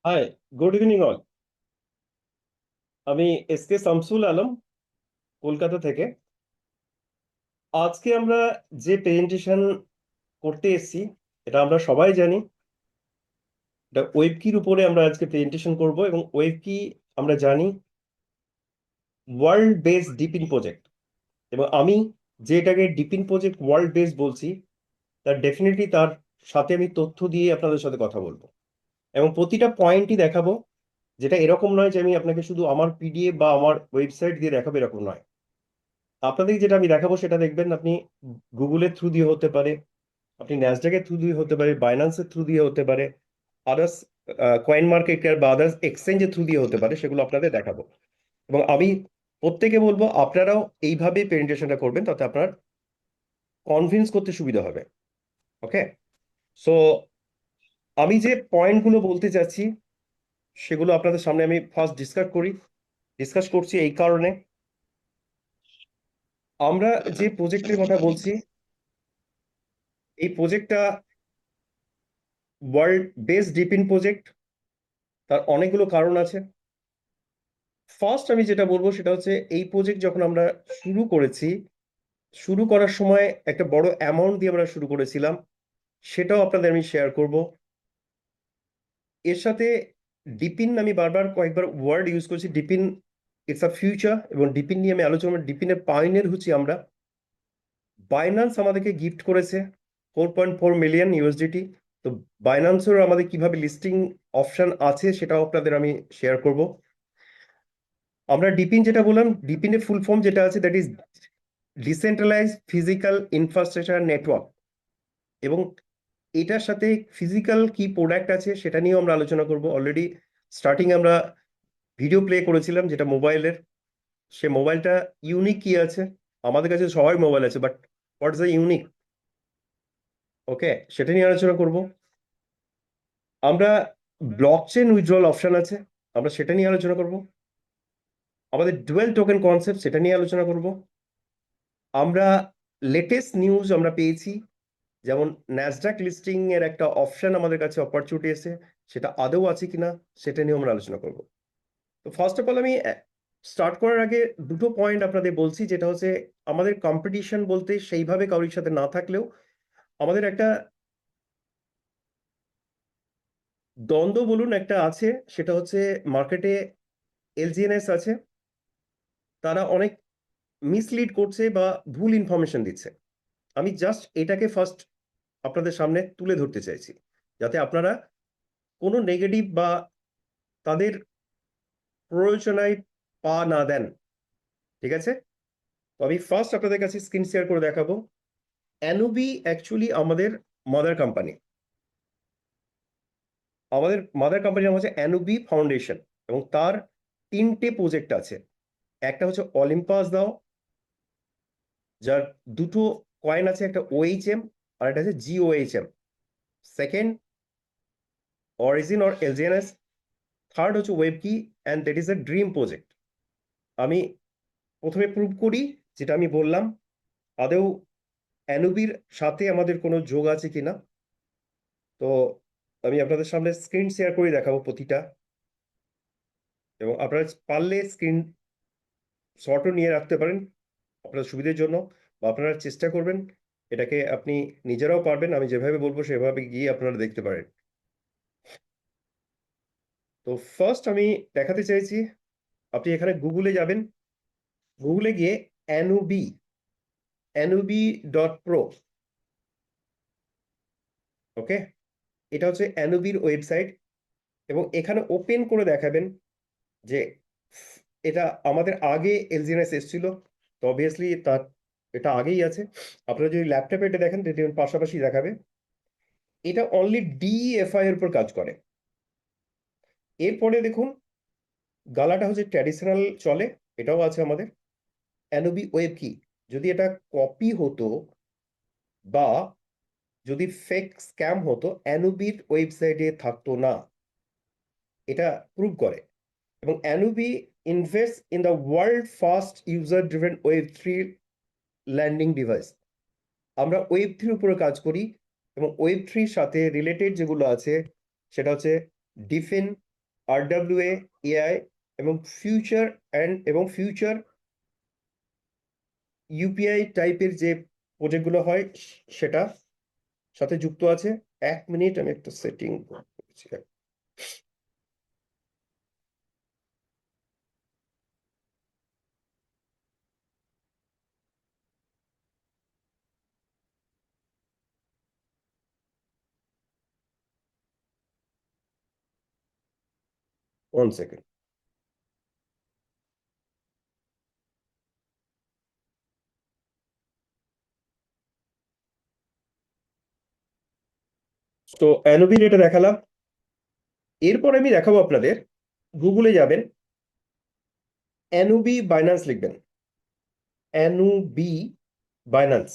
High, good evening all. আমি S K Shamsul Alam, Kolkata থেকে। আজকে আমরা যে প্রেজেন্টেশন করতে এসেছি, এটা আমরা সবাই জানি। এটা ওয়েব কির উপরে আমরা আজকে প্রেজেন্টেশন করব, এবং ওয়েব কি আমরা জানি ওয়ার্ল্ড বেস ডিপিন প্রজেক্ট। এবং আমি যেটাকে ডিপিন প্রজেক্ট ওয়ার্ল্ড বেস বলছি, তার ডেফিনেটলি তার সাথে আমি তথ্য দিয়ে আপনাদের সাথে কথা বলবো, এবং প্রতিটা পয়েন্টই দেখাবো। যেটা এরকম নয় যে আমি আপনাকে শুধু আমার পিডিএফ বা আমার ওয়েবসাইট দিয়ে দেখাবো, এরকম নয়। আপনাদের যেটা আমি দেখাবো সেটা দেখবেন আপনি গুগলের থ্রু দিয়ে হতে পারে, আপনি ন্যাসডাকের থ্রু দিয়ে হতে পারে, বাইন্যান্সের থ্রু দিয়ে হতে পারে, আদার্স কয়েন মার্কেট বা আদার্স এক্সচেঞ্জের থ্রু দিয়ে হতে পারে, সেগুলো আপনাদের দেখাবো। এবং আমি প্রত্যেকে বলবো আপনারাও এইভাবে প্রেজেন্টেশনটা করবেন, তাতে আপনার কনভিন্স করতে সুবিধা হবে। ওকে, সো আমি যে পয়েন্টগুলো বলতে চাচ্ছি সেগুলো আপনাদের সামনে আমি ফার্স্ট ডিসকাস করছি এই কারণে, আমরা যে প্রজেক্টের কথা বলছি, এই প্রজেক্টটা ওয়ার্ল্ড বেস্ট ডিপিন প্রজেক্ট। তার অনেকগুলো কারণ আছে। ফার্স্ট আমি যেটা বলবো সেটা হচ্ছে, এই প্রজেক্ট যখন আমরা শুরু করেছি, শুরু করার সময় একটা বড় অ্যামাউন্ট দিয়ে আমরা শুরু করেছিলাম, সেটাও আপনাদের আমি শেয়ার করব। এর সাথে ডিপিন, আমি বারবার কয়েকবার ওয়ার্ড ইউজ করছি, ডিপিন ইটস আ ফিউচার, এবং ডিপিন নিয়ে আমি আলোচনা, ডিপিনের পাইনিয়ার হচ্ছি আমরা। বাইন্যান্স আমাদেরকে গিফট করেছে 4.4 মিলিয়ন ইউএসডিটি। তো বাইন্যান্সের আমাদের কিভাবে লিস্টিং অপশন আছে সেটাও আপনাদের আমি শেয়ার করব। আমরা ডিপিন যেটা বললাম, ডিপিনের ফুল ফর্ম যেটা আছে, that is decentralise physical infrastructure network. এবং এটার সাথে ফিজিক্যাল কি প্রোডাক্ট আছে সেটা নিয়েও আমরা আলোচনা করব। অলরেডি স্টার্টিং আমরা ভিডিও প্লে করেছিলাম, যেটা মোবাইলের। সে মোবাইলটা ইউনিক কি আছে, আমাদের কাছে সবাই মোবাইল আছে, বাট হোয়াটস দ্য ইউনিক, ওকে, সেটা নিয়ে আলোচনা করব। আমরা ব্লক চেন উইথড্রল অপশন আছে, আমরা সেটা নিয়ে আলোচনা করব। আমাদের ডুয়েল টোকেন কনসেপ্ট, সেটা নিয়ে আলোচনা করব। আমরা লেটেস্ট নিউজ আমরা পেয়েছি, যেমন ন্যাসডাক লিস্টিং এর একটা অপশন আমাদের কাছে অপরচুনিটি এসে, সেটা আদৌ আছে কিনা সেটা নিয়ে আমরা আলোচনা করব। তো ফার্স্ট অফ অল আমি স্টার্ট করার আগে দুটো পয়েন্ট আপনাদের বলছি, যেটা হচ্ছে আমাদের কম্পিটিশন বলতে সেইভাবে কারোর সাথে না থাকলেও আমাদের একটা দ্বন্দ্ব বলুন একটা আছে। সেটা হচ্ছে মার্কেটে এলজিএনএস আছে, তারা অনেক মিসলিড করছে বা ভুল ইনফরমেশন দিচ্ছে। আমি জাস্ট এটাকে ফার্স্ট আপনাদের সামনে তুলে ধরতে চাইছি, যাতে আপনারা কোনো নেগেটিভ বা তাদের প্ররোচনায় পা না দেন। ঠিক আছে, তো আমি ফার্স্ট আপনাদের কাছে স্ক্রিন শেয়ার করে দেখাবো। অ্যানুবি অ্যাকচুয়ালি আমাদের মাদার কোম্পানি। আমাদের মাদার কোম্পানির নাম হচ্ছে অ্যানুবি ফাউন্ডেশন, এবং তার তিনটে প্রজেক্ট আছে। একটা হচ্ছে অলিম্পাস দাও, যার দুটো কয়েন আছে, একটা ওএইচএম আর একটা আছে GOHM. Second origin or LGNS. Third হচ্ছে web key, and that is a dream project. আমি প্রথমে প্রুভ করি যেটা আমি বললাম, আদৌ অ্যানুবির সাথে আমাদের কোনো যোগ আছে কিনা। তো আমি আপনাদের সামনে স্ক্রিন শেয়ার করে দেখাবো প্রতিটা, এবং আপনারা পারলে স্ক্রিন শটও নিয়ে রাখতে পারেন আপনার সুবিধার জন্য, বা আপনারা চেষ্টা করবেন এটাকে আপনি নিজেরাও পারবেন, আমি যেভাবে বলবো সেভাবে গিয়ে আপনারা দেখতে পারেন। তো ফার্স্ট আমি দেখাতে চাইছি, আপনি এখানে গুগলে যাবেন, গুগলে গিয়ে অ্যানুবি, অ্যানুবি.প্রো, ওকে, এটা হচ্ছে অ্যানুবির ওয়েবসাইট। এবং এখানে ওপেন করে দেখাবেন যে এটা আমাদের আগে এলজিএনএস এসেছিল, তো অবভিয়াসলি তার এটা আগেই আছে। আপনারা যদি ল্যাপটপে এটা দেখেন, দেখবেন পাশাপাশি দেখাবে। এটা অনলি ডিএফআই এর উপর কাজ করে। এরপরে দেখুন, গালাটা হচ্ছে ট্র্যাডিশনাল চলে, এটাও আছে আমাদের। অ্যানোবি ওয়েব কি, যদি এটা কপি হতো বা যদি ফেক স্ক্যাম হতো, অ্যানুবির ওয়েবসাইটে থাকতো না, এটা প্রুভ করে। এবং অ্যানুবি invest in the world first user driven web 3 landing device. আমরা ওয়েব 3 উপরে কাজ করি, এবং ওয়েব 3 সাথে রিলেটেড যেগুলো আছে সেটা হচ্ছে ডিফিন, RWA, AI এবং ফিউচার ইউপিআই টাইপের যে প্রজেক্টগুলো হয় সেটা সাথে যুক্ত আছে। 1 মিনিট, আমি একটা সেটিং করছি। 1 সেকেন্ড। তো অ্যানুবির এটা দেখালাম। এরপর আমি দেখাবো আপনাদের, গুগলে যাবেন, অ্যানুবি বাইন্যান্স লিখবেন, অ্যানুবি বাইন্যান্স,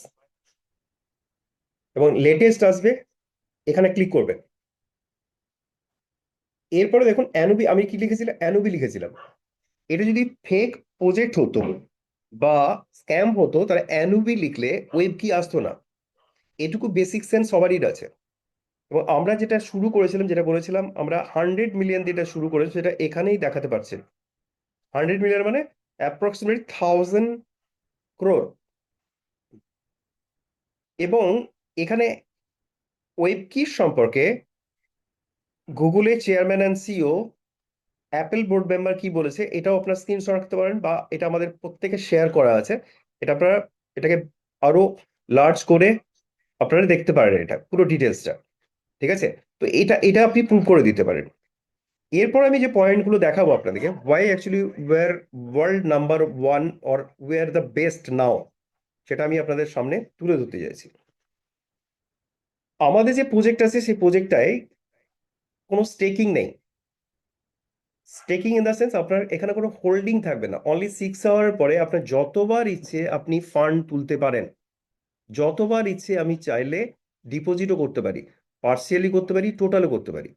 এবং লেটেস্ট আসবে, এখানে ক্লিক করবেন। এরপরে দেখুন অ্যানুবি, আমি কি লিখেছিলাম, অ্যানুবি লিখেছিলাম। এটা যদি ফেক প্রজেক্ট হতো বা স্ক্যাম হতো তাহলে অ্যানুবি লিখলে ওয়েব কি আসতো না। এটুকু বেসিক সেন্স সবারই আছে। এবং আমরা যেটা শুরু করেছিলাম, যেটা বলেছিলাম আমরা 100 মিলিয়ন দিয়ে এটা শুরু করেছি, সেটা এখানেই দেখাতে পারছে। 100 মিলিয়ন মানে অ্যাপ্রক্সিমেটলি 1000 crore। এবং এখানে ওয়েব কি সম্পর্কে গুগলের chairman and CEO, Apple board member কি বলেছে এটাও আপনার স্ক্রিনশট রাখতে পারেন, বা এটা আমাদের প্রত্যেকে শেয়ার করা আছে। এটা আপনারা এটাকে আরো লার্জ করে আপনারা দেখতে পারেন এটা পুরো ডিটেলসটা। ঠিক আছে? তো এটা এটা আপনি প্রুভ করে দিতে পারেন। এরপর আমি যে পয়েন্টগুলো দেখাবো আপনাদেরকে, why actually were world number one or were the best now, সেটা আমি আপনাদের সামনে তুলে ধরতে চাইছি। আমাদের যে প্রজেক্ট আছে সেই প্রজেক্টটায় কোনো স্টেকিং নেই। স্টেকিং ইন দ্য সেন্স আপনার এখানে কোনো হোল্ডিং থাকবে না। অনলি 6 আওয়ার পরে আপনার যতবার ইচ্ছে আপনি ফান্ড তুলতে পারেন। যতবার ইচ্ছে আমি চাইলে ডিপোজিটও করতে পারি, পার্সিয়ালি করতে পারি, টোটালও করতে পারি।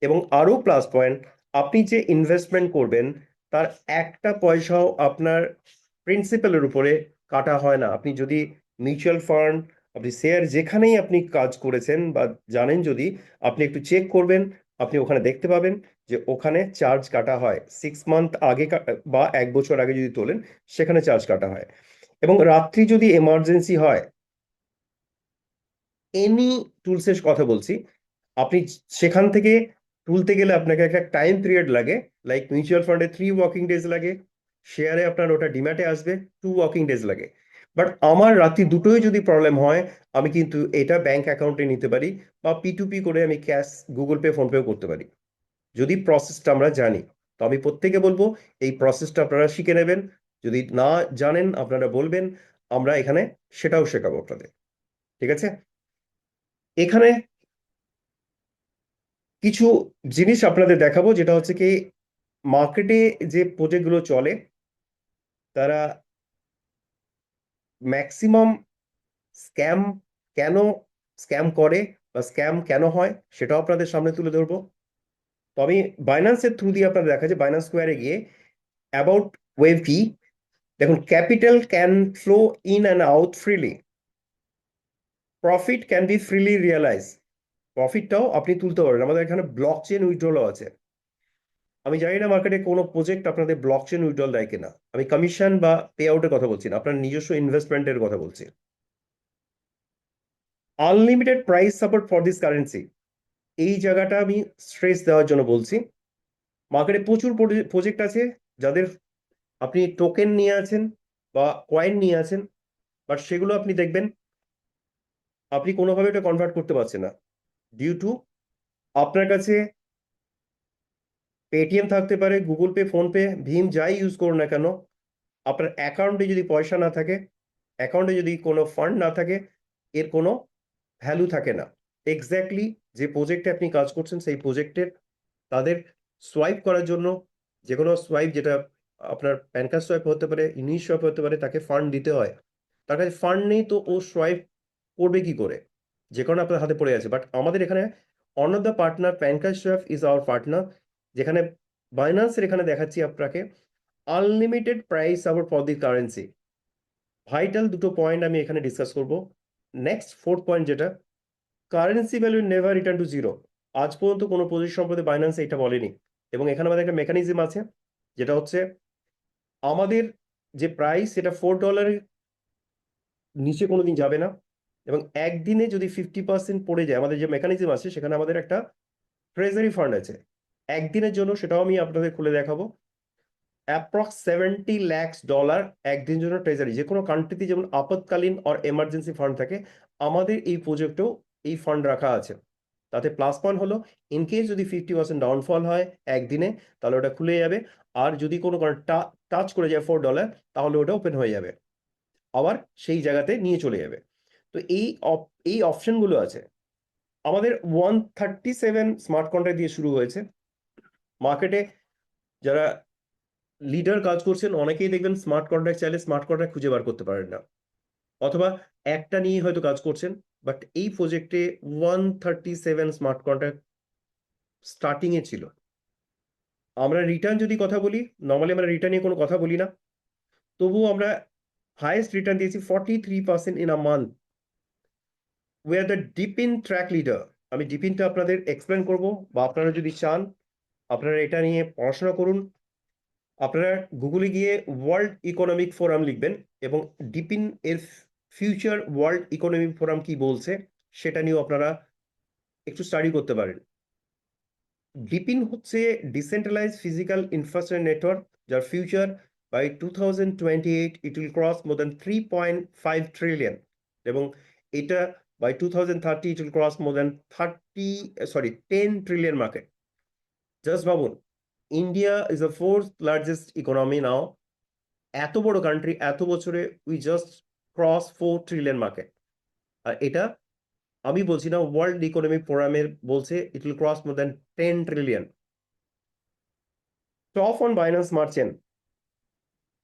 এবং আরো প্লাস পয়েন্ট, আপনি যে ইনভেস্টমেন্ট করবেন তার একটা পয়সাও আপনার প্রিন্সিপালের উপরে কাটা হয় না। আপনি যদি মিউচুয়াল ফান্ড, আপনি শেয়ার যেখানেই আপনি কাজ করেছেন বা জানেন, যদি আপনি একটু চেক করবেন, আপনি ওখানে দেখতে পাবেন যে ওখানে চার্জ কাটা হয়। 6 মান্থ আগে বা 1 বছর আগে যদি তোলেন সেখানে চার্জ কাটা হয়। এবং রাত্রি যদি এমার্জেন্সি হয়, এনি টুলসের কথা বলছি, আপনি সেখান থেকে তুলতে গেলে আপনাকে একটা টাইম পিরিয়ড লাগে। লাইক মিউচুয়াল ফান্ডে 3 ওয়ার্কিং ডেজ লাগে, শেয়ারে আপনার ওটা ডিম্যাটে আসবে 2 ওয়ার্কিং ডেজ লাগে। বাট আমার রাত্রি দুটোই যদি প্রবলেম হয়, আমি কিন্তু এটা ব্যাংক অ্যাকাউন্টে নিতে পারি, বা P2P করে আমি ক্যাশ গুগল পে ফোন পেও করতে পারি, যদি প্রসেসটা আমরা জানি। তো আমি প্রত্যেকে বলবো এই প্রসেসটা আপনারা শিখে নেবেন। যদি না জানেন আপনারা বলবেন, আমরা এখানে সেটাও শেখাবো আপনাদের। ঠিক আছে? এখানে কিছু জিনিস আপনাদের দেখাবো, যেটা হচ্ছে কি মার্কেটে যে প্রজেক্টগুলো চলে তারা ম্যাক্সিমাম স্ক্যাম কেন স্ক্যাম করে বা স্ক্যাম কেন হয় সেটাও আপনাদের সামনে তুলে ধরবো। তো আমি বাইন্যান্সের থ্রু দিয়ে আপনাদের দেখা যায়, বাইন্যান্স স্কোয়ারে গিয়ে অ্যাবাউট ওয়েভ কি, দেখুন, capital can flow in and out freely, profit can be freely realise, প্রফিটটাও আপনি তুলতে পারবেন। আমাদের এখানে ব্লক চেন উইথড্রলও আছে। আমি জানি না মার্কেটে কোনো প্রজেক্ট আপনাদের ব্লক চেন উইথড্রল দেয় কিনা। আমি কমিশন বা পে আউটের কথা বলছি না, আপনার নিজস্ব ইনভেস্টমেন্টের কথা বলছি। Unlimited price support for this currency, এই জায়গাটা আমি স্ট্রেস দেওয়ার জন্য বলছি। মার্কেটে প্রচুর প্রজেক্ট আছে যাদের আপনি টোকেন নিয়ে আছেন বা কয়েন নিয়ে আছেন, বাট সেগুলো আপনি দেখবেন আপনি কোনোভাবে এটা কনভার্ট করতে পারছেন না, ডিউ টু আপনার কাছে পেটিএম থাকতে পারে, গুগল পে, ফোন পে, ভীম, যাই ইউজ করুন না কেন, আপনার অ্যাকাউন্টে যদি পয়সা না থাকে, অ্যাকাউন্টে যদি কোনো ফান্ড না থাকে, এর কোনো ভ্যালু থাকে না। এক্স্যাক্টলি যে প্রজেক্টে আপনি কাজ করছেন সেই প্রজেক্টের তাদের সোয়াইপ করার জন্য, যে কোনো সোয়াইপ, যেটা আপনার প্যান কার্ড সোয়াইপ হতে পারে, ইনিশ সোয়াইপ হতে পারে, তাকে ফান্ড দিতে হয়। তার কাছে ফান্ড নেই তো ও সোয়াইপ করবে কি করে, যে কারণে আপনার হাতে পড়ে আছে। বাট আমাদের এখানে on of the partner pan card swipe is our partner, যেখানে বাইন্যান্সের এখানে দেখাচ্ছি আপনাকে আনলিমিটেড প্রাইস আবার ফর দি কারেন্সি। ভাইটাল দুটো পয়েন্ট আমি এখানে ডিসকাস করব। নেক্সট ফোর্থ পয়েন্ট, যেটা currency value never return to zero. আজ পর্যন্ত কোনো প্রজেক্ট সম্পর্কে বাইন্যান্স এটা বলেনি। এবং এখানে আমাদের একটা মেকানিজম আছে, যেটা হচ্ছে আমাদের যে প্রাইস সেটা $4 নিচে কোনোদিন যাবে না, এবং একদিনে যদি 50% পড়ে যায়, আমাদের যে মেকানিজম আছে সেখানে আমাদের একটা ট্রেজারি ফান্ড আছে একদিনের জন্য, সেটাও আমি আপনাদের খুলে দেখাবো। অ্যাপ্রক্স $70 লাখ একদিন জন্য ট্রেজারি, যে কোনো কান্ট্রিতে যেমন আপৎকালীন আর এমার্জেন্সি ফান্ড থাকে, আমাদের এই প্রজেক্টেও এই ফান্ড রাখা আছে। তাতে প্লাস পয়েন্ট হলো, ইনকেস যদি 50% ডাউনফল হয় একদিনে, তাহলে ওটা খুলে যাবে। আর যদি কোনো কারণে টাচ করে যায় $4, তাহলে ওটা ওপেন হয়ে যাবে, আবার সেই জায়গাতে নিয়ে চলে যাবে। তো এই অপশনগুলো আছে। আমাদের 137 স্মার্ট কন্ট্রাক্ট দিয়ে শুরু হয়েছে। মার্কেটে যারা লিডার কাজ করছেন অনেকেই দেখবেন স্মার্ট কন্ট্রাক্ট চাইলে স্মার্ট কন্ট্রাক্ট খুঁজে বার করতে পারেন না, অথবা একটা নিয়ে হয়তো কাজ করছেন। বাট এই প্রজেক্টে 137 স্মার্ট কন্ট্রাক্ট স্টার্টিং এ ছিল। আমরা রিটার্ন যদি কথা বলি, নর্মালি আমরা রিটার্ন নিয়ে কোনো কথা বলি না, তবুও আমরা হাইয়েস্ট রিটার্ন দিয়েছি 43% in a month. We are the DePIN track leader. আমি ডিপিনটা আপনাদের এক্সপ্লেন করব, বা আপনারা যদি চান আপনারা এটা নিয়ে পড়াশোনা করুন। আপনারা গুগলে গিয়ে ওয়ার্ল্ড ইকোনমিক ফোরাম লিখবেন, এবং ডিপিন এর ফিউচার ওয়ার্ল্ড ইকোনমিক ফোরাম কি বলছে সেটা নিয়েও আপনারা একটু স্টাডি করতে পারেন। ডিপিন হচ্ছে ডিসেন্ট্রালাইজ ফিজিক্যাল ইনফ্রাস্ট্রাকচার নেটওয়ার্ক, যার future by 2028 it will cross more than 3.5 trillion, এবং এটা by 2030 it will cross more than 10 trillion market. Just ভাবুন, India is the fourth largest economy now. এত বড় কান্ট্রি, এত বছরে we just cross 4 trillion market. আর এটা আমি বলছি না, ওয়ার্ল্ড ইকোনমিক ফোরামের বলছে it will cross more than 10 trillion. Top on Binance smart chain,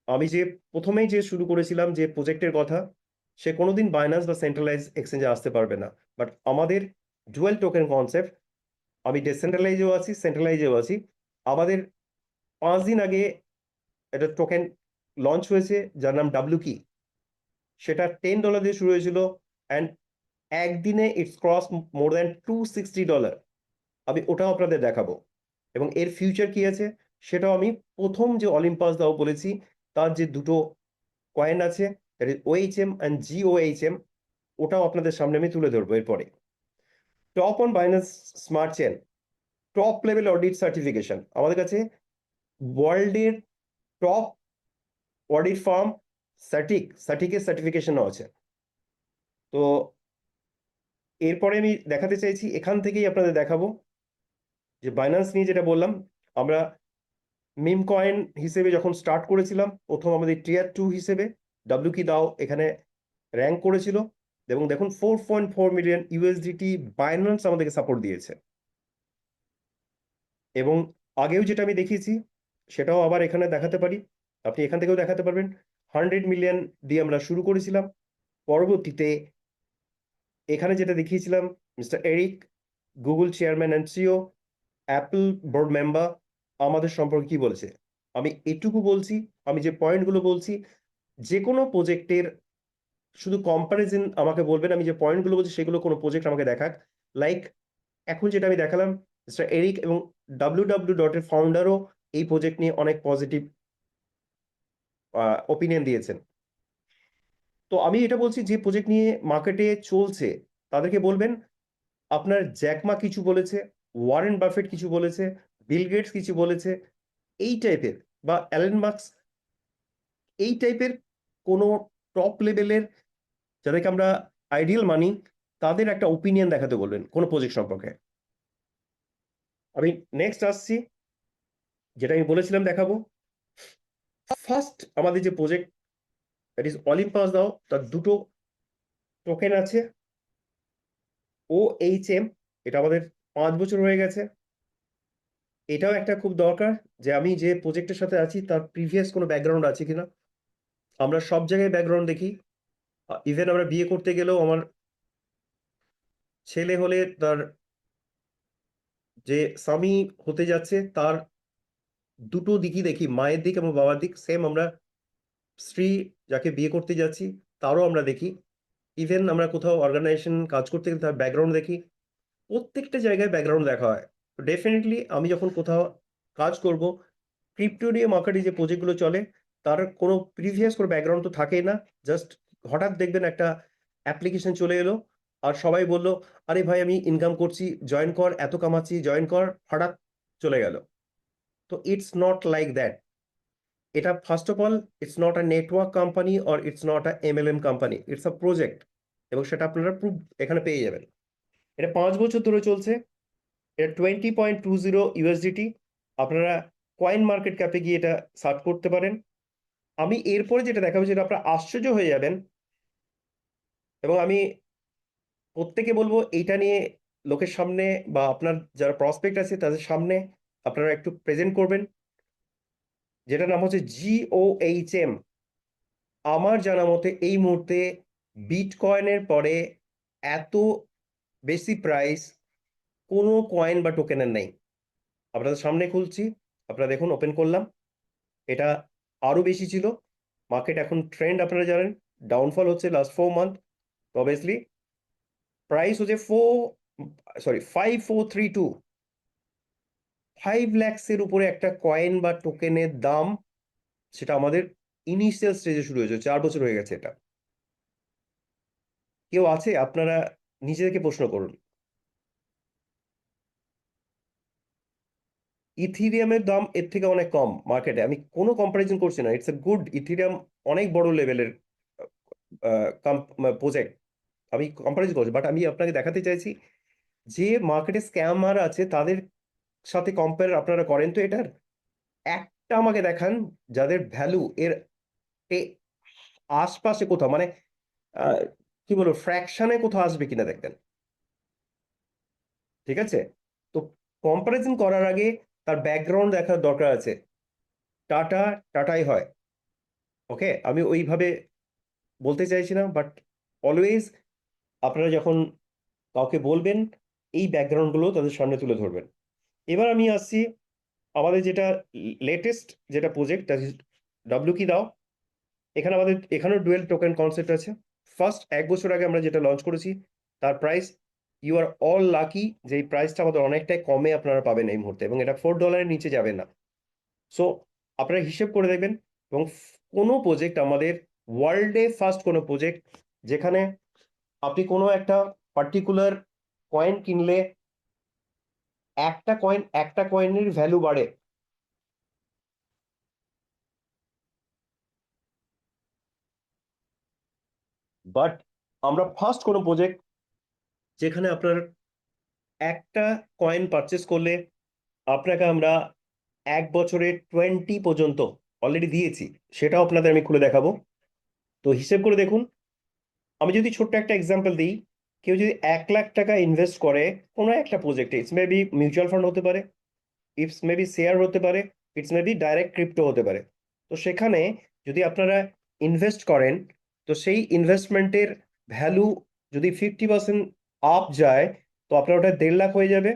আমি যে প্রথমেই যে শুরু করেছিলাম যে প্রজেক্টের কথা, সে কোনোদিন বাইন্যান্স বা সেন্ট্রালাইজ এক্সচেঞ্জে আসতে পারবে না। বাট আমাদের ডুয়েল টোকেন কনসেপ্ট, আমি ডিসেন্ট্রালাইজেও আছি, সেন্ট্রালাইজেও আছি। আমাদের 5 দিন আগে একটা টোকেন লঞ্চ হয়েছে যার নাম ডাব্লিউ কি। সেটা $10 দিয়ে শুরু হয়েছিল, অ্যান্ড একদিনে ইটস ক্রস মোর দ্যান $260। আমি ওটাও আপনাদের দেখাবো, এবং এর ফিউচার কি আছে সেটাও আমি প্রথম যে অলিম্পাস দাও বলেছি, তার যে দুটো কয়েন আছে, that is OHM and GOHM, ওটাও আপনাদের সামনে আমি তুলে ধরবো এরপরে। Top on Binance smart chain, top level audit certification, আমাদের কাছে ওয়ার্ল্ডের টপ অডিট ফার্ম সার্টিকের সার্টিফিকেশনও আছে। তো এরপরে আমি দেখাতে চাইছি, এখান থেকেই আপনাদের দেখাবো যে বাইন্যান্স নিয়ে যেটা বললাম, আমরা মিম কয়েন হিসেবে যখন স্টার্ট করেছিলাম, প্রথম আমাদের টিয়ার 2 হিসেবে ডাব্লিউ কি দাও এখানে র্যাঙ্ক করেছিল, এবং দেখুন 4.4 মিলিয়ন ইউএসডিটি বাইন্যান্স আমাদেরকে সাপোর্ট দিয়েছে। এবং আগেও যেটা আমি দেখিয়েছি সেটাও আবার এখানে দেখাতে পারি, আপনি এখান থেকেও দেখাতে পারবেন। 100 মিলিয়ন দিয়ে আমরা শুরু করেছিলাম, পরবর্তীতে এখানে যেটা দেখিয়েছিলাম, mister Eric, Google chairman and CO, Apple board member, আমাদের সম্পর্কে কি বলেছে। আমি এটুকু বলছি, আমি যে পয়েন্টগুলো বলছি, যে কোনো প্রজেক্টের শুধু কম্পারিজন আমাকে বলবেন, আমি যে পয়েন্টগুলো বলছি সেগুলো কোনো প্রজেক্ট আমাকে দেখাক। লাইক এখন যেটা আমি দেখালাম, মিস্টার এরিক এবং www এর ফাউন্ডারও এই প্রজেক্ট নিয়ে অনেক পজিটিভ ওপিনিয়ন দিয়েছেন। তো আমি এটা বলছি, যে প্রজেক্ট নিয়ে মার্কেটে চলছে তাদেরকে বলবেন, আপনার জ্যাকমা কিছু বলেছে, ওয়ারেন বাফেট কিছু বলেছে, বিল গেটস কিছু বলেছে, এই টাইপের, বা অ্যালেন মার্কস, এই টাইপের কোনো টপ লেভেলের যাদেরকে আমরা আইডিয়াল মানি, তাদের একটা ওপিনিয়ন দেখাতে বলবেন কোনো প্রজেক্ট সম্পর্কে। আমি নেক্সট আসছি, যেটা আমি বলেছিলাম দেখাবো। ফার্স্ট আমাদের যে প্রজেক্ট, দ্যাট ইজ অলিম্পাস দাও, তার দুটো টোকেন আছে। OHM, এটা আমাদের 5 বছর হয়ে গেছে। এটাও একটা খুব দরকার যে আমি যে প্রজেক্টের সাথে আছি তার প্রিভিয়াস কোনো ব্যাকগ্রাউন্ড আছে কিনা। আমরা সব জায়গায় ব্যাকগ্রাউন্ড দেখি, ইভেন আমরা বিয়ে করতে গেলেও আমার ছেলে হলে তার যে স্বামী হতে যাচ্ছে তার দুটো দিকই দেখি, মায়ের দিক এবং বাবার দিক। সেম আমরা স্ত্রী যাকে বিয়ে করতে যাচ্ছি তারও আমরা দেখি। ইভেন আমরা কোথাও অর্গানাইজেশন কাজ করতে গেলে তার ব্যাকগ্রাউন্ড দেখি। প্রত্যেকটা জায়গায় ব্যাকগ্রাউন্ড দেখা হয়। ডেফিনেটলি আমি যখন কোথাও কাজ করব। ক্রিপ্টো নিয়ে মার্কেটে যে প্রজেক্টগুলো চলে তার কোনো প্রিভিয়াস কোনো ব্যাকগ্রাউন্ড তো থাকেই না। জাস্ট হঠাৎ দেখবেন একটা অ্যাপ্লিকেশন চলে এলো আর সবাই বলল, আরে ভাই আমি ইনকাম করছি, জয়েন কর, এত কামাচ্ছি, জয়েন কর, হঠাৎ চলে গেল। তো ইটস নট লাইক দ্যাট। এটা first of all it's not a network company or it's not a MLM company, it's a project. এবং সেটা আপনারা প্রুফ এখানে পেয়ে যাবেন। এটা 5 বছর ধরে চলছে। এটা 20.20 USDT। আপনারা কয়েন মার্কেট ক্যাপে গিয়ে এটা সার্চ করতে পারেন। আমি এরপরে যেটা দেখাবো যেটা আপনারা আশ্চর্য হয়ে যাবেন, এবং আমি প্রত্যেকে বলবো এইটা নিয়ে লোকের সামনে বা আপনার যারা প্রসপেক্ট আছে তাদের সামনে আপনারা একটু প্রেজেন্ট করবেন। যেটার নাম হচ্ছে GOHM। আমার জানা মতে এই মুহূর্তে বিটকয়েনের পরে এত বেশি প্রাইস কোনো কয়েন বা টোকেনের নেই। আপনাদের সামনে খুলছি, আপনারা দেখুন, ওপেন করলাম। এটা আরো বেশি ছিল। মার্কেট এখন ট্রেন্ড আপনারা জানেন, ডাউনফল হচ্ছে লাস্ট 4 মান্থ। অবভিয়াসলি প্রাইস হচ্ছে 5432। 5 lakhs-এর উপরে একটা কয়েন বা টোকেনের দাম, সেটা আমাদের ইনিশিয়াল স্টেজে শুরু হয়েছে, 4 বছর হয়ে গেছে এটা। কেউ আছে? আপনারা নিজেদেরকে প্রশ্ন করুন। ইথিরিয়ামের দাম এর থেকে অনেক কম মার্কেটে, আমি কোনো কম্পারিজন করছি না, ইটস এ গুড। ইথিরিয়াম অনেক বড় লেভেলের প্রজেক্ট, আমি কম্পারিজন করছি, বাট আমি আপনাকে দেখাতে চাইছি যে মার্কেটে স্ক্যামার আছে তাদের সাথে কম্পেয়ার আপনারা করেন তো এটার একটা আমাকে দেখান যাদের ভ্যালু এর আশপাশে কোথাও, মানে আহ, কি বলবো, ফ্র্যাকশনে কোথাও আসবে কিনা দেখবেন। ঠিক আছে? তো কম্পারিজন করার আগে তার ব্যাকগ্রাউন্ড দেখার দরকার আছে। টাটা টাটাই হয়। ওকে, আমি ওইভাবে বলতে চাইছি না, বাট অলওয়েজ আপনারা যখন কাউকে বলবেন এই ব্যাকগ্রাউন্ডগুলো তাদের সামনে তুলে ধরবেন। এবার আমি আসছি আমাদের যেটা লেটেস্ট যেটা প্রজেক্ট, ডাব্লিউ কি দাও। এখানে আমাদের এখানেও ডুয়েল টোকেন কনসেপ্ট আছে। ফার্স্ট 1 বছর আগে আমরা যেটা লঞ্চ করেছি তার price, you are all lucky যে এই প্রাইসটা আমাদের অনেকটাই কমে আপনারা পাবেন এই মুহূর্তে, এবং এটা $4-এর নিচে যাবে না। সো আপনারা হিসেব করে দেখবেন। এবং কোনো প্রজেক্ট আমাদের ওয়ার্ল্ডে ফার্স্ট কোনো প্রজেক্ট যেখানে আপনি কোনো একটা পার্টিকুলার কয়েন কিনলে একটা কয়েনের ভ্যালু বাড়ে। বাট আমরা ফার্স্ট কোনো প্রজেক্ট যেখানে আপনার একটা কয়েন পারচেস করলে আপনাকে আমরা 1 বছরে 20 পর্যন্ত অলরেডি দিয়েছি, সেটাও আপনাদের আমি খুলে দেখাবো। তো হিসেব করে দেখুন, আমি যদি ছোট্ট একটা এক্সাম্পল দিই, কেউ যদি 1 লাখ টাকা ইনভেস্ট করে কোনো একটা প্রজেক্টে, ইটস মেবি মিউচুয়াল ফান্ড হতে পারে, ইটস মেবি শেয়ার হতে পারে, ইটস মেবি ডাইরেক্ট ক্রিপ্টো হতে পারে। তো সেখানে যদি আপনারা ইনভেস্ট করেন, তো সেই ইনভেস্টমেন্টের ভ্যালু যদি 50% আপ যায়, তো আপনার ওটা 1.5 লাখ হয়ে যাবে।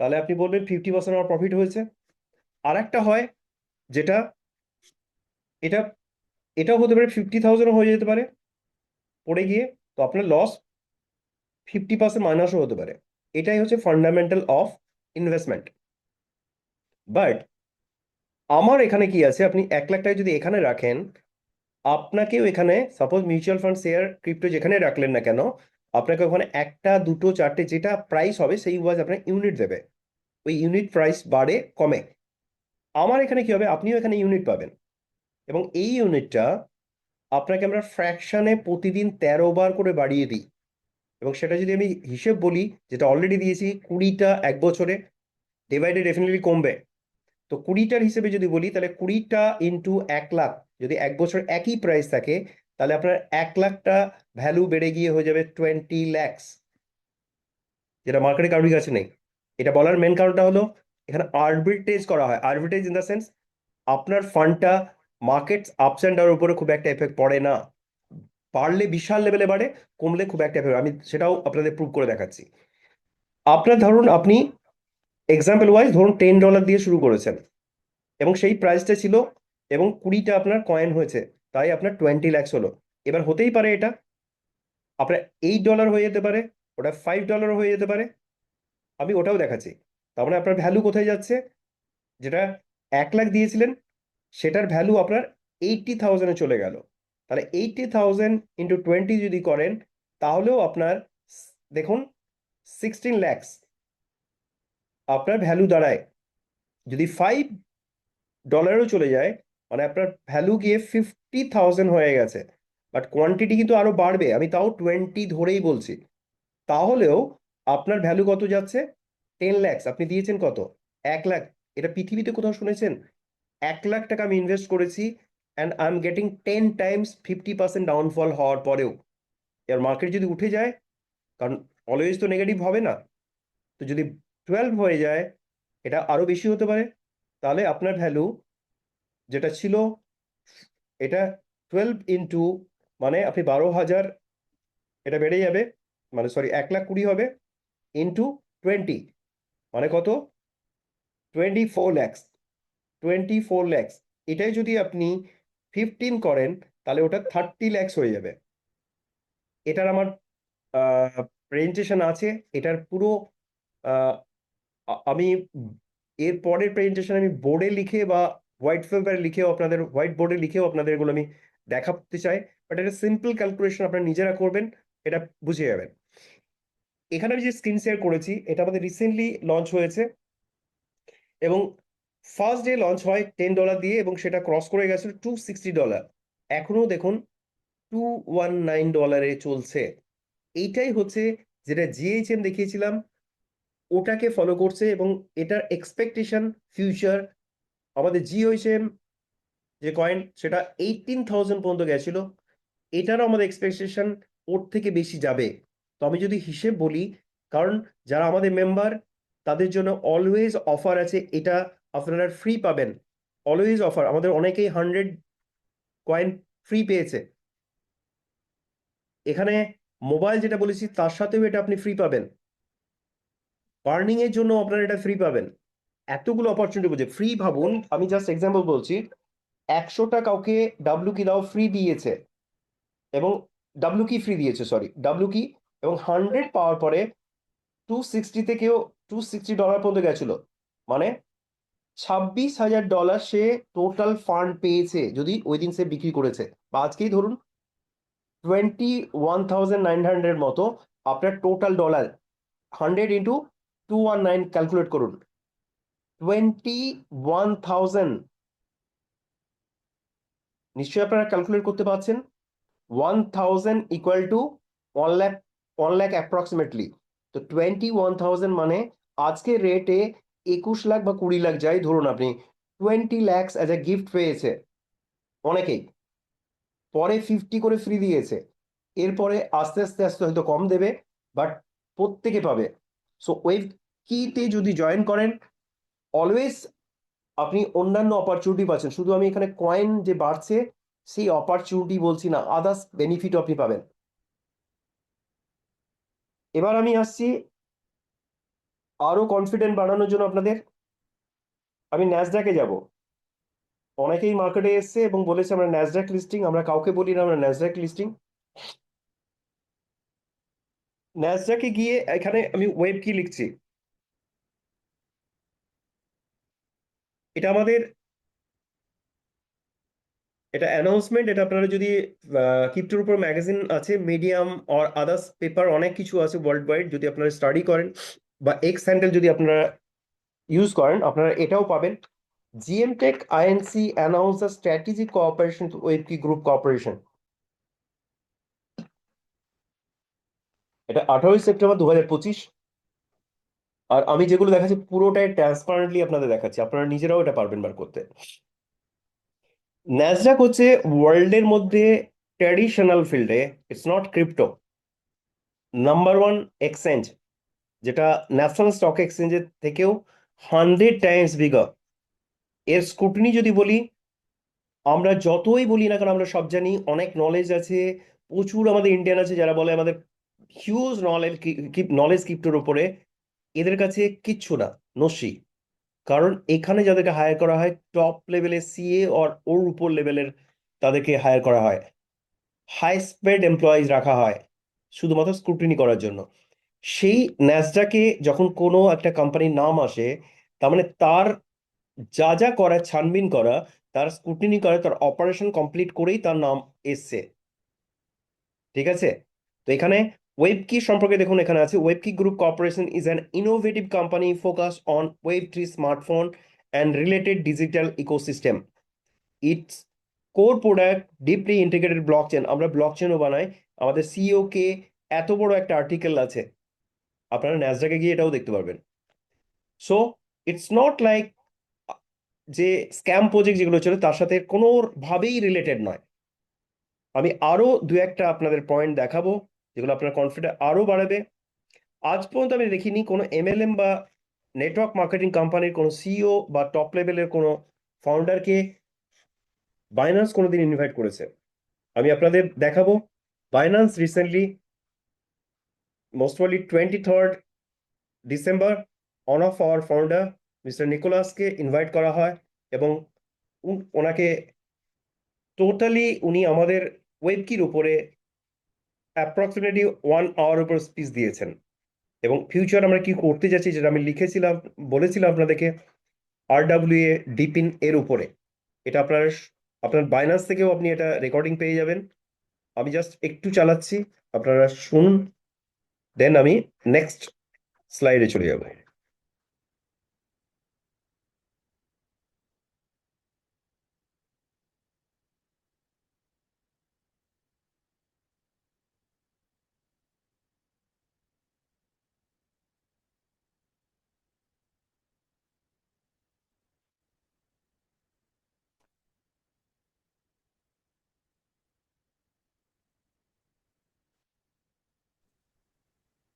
তাহলে আপনি বলবেন 50% আমার প্রফিট হয়েছে। আর একটা হয় যেটা, এটা এটাও হতে পারে 50,000 হয়ে যেতে পারে পড়ে গিয়ে, তো আপনার লস 50% মাইনাসও হতে পারে। এটাই হচ্ছে ফান্ডামেন্টাল অফ ইনভেস্টমেন্ট। বাট আমার এখানে কি আছে, আপনি 1 লাখ টাকা যদি এখানে রাখেন, আপনাকেও এখানে suppose mutual fund, share, crypto যেখানে রাখলেন না কেন, আপনাকে ওখানে একটা দুটো চারটে যেটা প্রাইস হবে সেই ওয়াইজ আপনার ইউনিট দেবে। ওই ইউনিট প্রাইস বাড়ে কমে। আমার এখানে কি হবে, আপনিও এখানে ইউনিট পাবেন, এবং এই ইউনিটটা আপনাকে আমরা ফ্র্যাকশনে প্রতিদিন 13 বার করে বাড়িয়ে দিই। এবং সেটা যদি আমি হিসেব বলি, যেটা অলরেডি দিয়েছি 20টা 1 বছরে, ডিভাইডে ডেফিনেটলি কমবে। তো 20টার হিসেবে যদি বলি, তাহলে 20টা ইন্টু 1 লাখ, যদি 1 বছর একই প্রাইস থাকে, তাহলে আপনার 1 লাখটা ভ্যালু বেড়ে গিয়ে হয়ে যাবে 20 lakhs, যেটা মার্কেটে কারোর কাছে নেই। এটা বলার মেন কারণটা হলো এখানে আরবিট্রেজ করা হয়। আরবিট্রেজ ইন দ্য সেন্স, আপনার ফান্ডটা মার্কেট আপস অ্যান্ড ডাউনের উপরে খুব একটা এফেক্ট পড়ে না। বাড়লে বিশাল লেভেলে বাড়ে, কমলে খুব একটা এফেক্ট, আমি সেটাও আপনাদের প্রুভ করে দেখাচ্ছি। আপনার ধরুন আপনি এক্সাম্পল ওয়াইজ ধরুন $10 দিয়ে শুরু করেছেন, এবং সেই প্রাইসটা ছিল, এবং 20টা আপনার কয়েন হয়েছে, তাই আপনার 20 lakhs হলো। এবার হতেই পারে এটা আপনার $8 হয়ে যেতে পারে, ওটা $5 হয়ে যেতে পারে, আমি ওটাও দেখাচ্ছি। তার মানে আপনার ভ্যালু কোথায় যাচ্ছে? যেটা 1 লাখ দিয়েছিলেন সেটার ভ্যালু আপনার 80,000-এ চলে গেল। তাহলে 80,000 ইন্টু 20 যদি করেন, তাহলেও আপনার দেখুন 16 lakhs আপনার ভ্যালু দাঁড়ায়। যদি $5 চলে যায়, মানে আপনার ভ্যালু গিয়ে 50,000 হয়ে গেছে। বাট কোয়ান্টিটি কিন্তু আরো বাড়বে, আমি তাও 20 ধরেই বলছি। তাহলেও আপনার ভ্যালু কত যাচ্ছে? 10 lakhs। আপনি দিয়েছেন কত? 1 লাখ। এটা পৃথিবীতে কোথাও শুনেছেন? 1 লাখ টাকা আমি ইনভেস্ট করেছি, and I am getting 10 Times 50% downfall হওয়ার পরেও। এর মার্কেট যদি উঠে যায়, কারণ অলওয়েজ তো নেগেটিভ হবে না, তো যদি 12 হয়ে যায়, এটা আরো বেশি হতে পারে। তাহলে আপনার ভ্যালু যেটা ছিল, এটা 12 ইন্টু, মানে আপনি 12,000, এটা বেড়ে যাবে, মানে সরি 1,20,000 হবে, ইন্টু 20, মানে কত? 24 lakhs। 24 lakhs, এটাই যদি আপনি 15 করেন, তাহলে ওটা 30 lakhs হয়ে যাবে। এটার আমার প্রেজেন্টেশন আছে। এটার পুরো আমি এর পরের প্রেজেন্টেশন আমি বোর্ডে লিখে বা হোয়াইট পেপারে লিখেও আপনাদের, হোয়াইট বোর্ডে লিখেও আপনাদের এগুলো আমি দেখাতে চাই। বাট এটা সিম্পল ক্যালকুলেশন, আপনারা নিজেরা করবেন, এটা বুঝে যাবেন। এখানে আমি যে স্ক্রিন শেয়ার করেছি, এটা আমাদের রিসেন্টলি লঞ্চ হয়েছে, এবং ফার্স্ট ডে লঞ্চ হয় $10 দিয়ে, এবং সেটা ক্রস করে গেছে $260। এখনো দেখুন $219 চলছে। এইটাই হচ্ছে যেটা জিএইচএম দেখিয়েছিলাম, ওটাকে ফলো করছে, এবং এটার এক্সপেকটেশন ফিউচার, আমাদের জিওএইচএম যে কয়েন সেটা 18,000 পর্যন্ত গেছিল, এটারও আমাদের এক্সপেকটেশন ওর থেকে বেশি যাবে। তো আমি যদি হিসেব বলি, কারণ যারা আমাদের মেম্বার, তাদের জন্য অলওয়েজ অফার আছে, এটা আপনারা ফ্রি পাবেন। অলওয়েজ অফার, আমাদের অনেকেই 100 কয়েন ফ্রি পেয়েছে। এখানে মোবাইল যেটা বলেছি তার সাথেও এটা আপনি ফ্রি পাবেন। বার্নিং এর জন্য আপনারা এটা ফ্রি পাবেন। এতগুলো অপরচুনিটি বুঝে ফ্রি, ভাবুন, আমি জাস্ট এক্সাম্পল বলছি। 100টা কাউকে ডাব্লু কি দাও ফ্রি দিয়েছে, এবং ডাব্লু কি ফ্রি দিয়েছে, সরি ডাব্লু কি, এবং 100 পাওয়ার পরে 260 থেকেও $260 পর্যন্ত গেছিল, মানে $26,000 সে টোটাল ফান্ড পেয়েছে, যদি ওই দিন সে বিক্রি করেছে। বা আজকেই ধরুন 21,900 মতো আপনার টোটাল ডলার। 100 ইন্টু 219 ক্যালকুলেট করুন, 21,000। নিশ্চয়ই আপনারা ক্যালকুলেট করতে পারছেন। 1,000 equal to 1 lakh, 1 lakh approximately. তো 21,000 মানে আজকে রেটে 21 লাখ বা 20 লাখ যাই ধরুন, আপনি 20 lakhs অ্যাজ এ গিফট পেয়েছে অনেকেই। পরে 50 করে ফ্রি দিয়েছে, এরপরে আস্তে আস্তে আস্তে হয়তো কম দেবে, বাট প্রত্যেকে পাবে। সো ওয়েব কিতে যদি জয়েন করেন, অলওয়েজ আপনি অন্যান্য অপরচুনিটি পাচ্ছেন। শুধু আমি এখানে কয়েন যে বাড়ছে সেই অপরচুনিটি বলছি না, আদার্স বেনিফিট আপনি পাবেন। এবার আমি আসছি আরো কনফিডেন্ট বাড়ানোর জন্য আপনাদের, আমি ন্যাসডাকে যাব। অনেকেই মার্কেটে এসছে এবং বলেছে আমরা ন্যাসডাক লিস্টিং, আমরা কাউকে বলি না আমরা ন্যাসডাক লিস্টিং। ন্যাসডাকে গিয়ে এখানে আমি ওয়েব কি লিখছি, এটা আমাদের, এটা অ্যানাউন্সমেন্ট। এটা আপনারা যদি ক্রিপ্টোর উপর ম্যাগাজিন আছে, মিডিয়াম অর আদার্স পেপার অনেক কিছু আছে ওয়ার্ল্ড ওয়াইড, যদি আপনারা স্টাডি করেন বা এক্স হ্যান্ডেল যদি আপনারা ইউজ করেন, আপনারা এটাও পাবেন। GM tech Inc announce the strategic cooperation with কি গ্রুপ কোঅপারেশন। এটা 18ই সেপ্টেম্বর 2025। আর আমি যেগুলো দেখাচ্ছি পুরোটাই ট্রান্সপারেন্টলি আপনাদের দেখাচ্ছি, আপনারা নিজেরাও এটা পারবেন বার করতে। ন্যাসডাক হচ্ছে ওয়ার্ল্ডের মধ্যে ট্র্যাডিশনাল ফিল্ডে, it's not crypto, number 1 exchange, যেটা ন্যাশনাল স্টক এক্সচেঞ্জের থেকেও 100 টাইমস বিগার। এর স্ক্রুটিনি যদি বলি, আমরা যতই বলি না কারণ আমরা সব জানি, অনেক নলেজ আছে, প্রচুর আমাদের ইন্ডিয়ান আছে যারা বলে আমাদের হিউজ নলেজ, নলেজ ক্রিপ্টোর উপরে, এদের কাছে কিচ্ছু না, নস্যি। কারণ এখানে যাদেরকে হায়ার করা হয় টপ লেভেলের সিএ ওর উপর লেভেলের তাদেরকে হায়ার করা হয়, হাই স্পেড এমপ্লয়িজ রাখা হয় শুধুমাত্র স্ক্রুটিনি করার জন্য। সেই ন্যাসডাকে যখন কোনো একটা কোম্পানির নাম আসে, তার মানে তার যা যা করা, ছানবিন করা, তার স্ক্রুটিনি করা, তার অপারেশন কমপ্লিট করেই তার নাম এসছে। ঠিক আছে? তো এখানে ওয়েবকি সম্পর্কে দেখুন, এখানে আছে Webkey group corporation is an innovative company focus on web three smartphone and related digital ecosystem. Its core product deeply integrated blockchain, আমরা ব্লকচেনও বানাই। আমাদের সিইও কে এত বড় একটা আর্টিকেল আছে, আপনারা ন্যাসডাকে গিয়ে এটাও দেখতে পারবেন। সো ইটস নট লাইক যে স্ক্যাম প্রজেক্ট যেগুলো ছিল তার সাথে কোনোভাবেই রিলেটেড নয়। আমি আরো দু একটা আপনাদের পয়েন্ট দেখাবো যেগুলো আপনার কনফিডেন্স আরো বাড়াবে। আজ পর্যন্ত আমি দেখিনি কোনো এমএলএম বা নেটওয়ার্ক মার্কেটিং কোম্পানির কোনো সিইও বা টপ লেভেলের কোনো ফাউন্ডারকে বাইন্যান্স কোনোদিন ইনভাইট করেছে। আমি আপনাদের দেখাবো। Binance recently, most probably 23rd December, on of our founder mister নিকোলাসকে ইনভাইট করা হয় এবং ওনাকে টোটালি উনি আমাদের ওয়েবকির উপরে অ্যাপ্রক্সিমেটলি 1 আওয়ার উপর স্পিচ দিয়েছেন। এবং ফিউচার আমরা কি করতে যাচ্ছি, যেটা আমি লিখেছিলাম, বলেছিলাম আপনাদেরকে, RWA ডিপিন এর উপরে। এটা আপনার আপনার বাইনান্স থেকেও আপনি এটা রেকর্ডিং পেয়ে যাবেন। আমি জাস্ট একটু চালাচ্ছি, আপনারা শুনুন, দেন আমি নেক্সট স্লাইডে চলে যাব।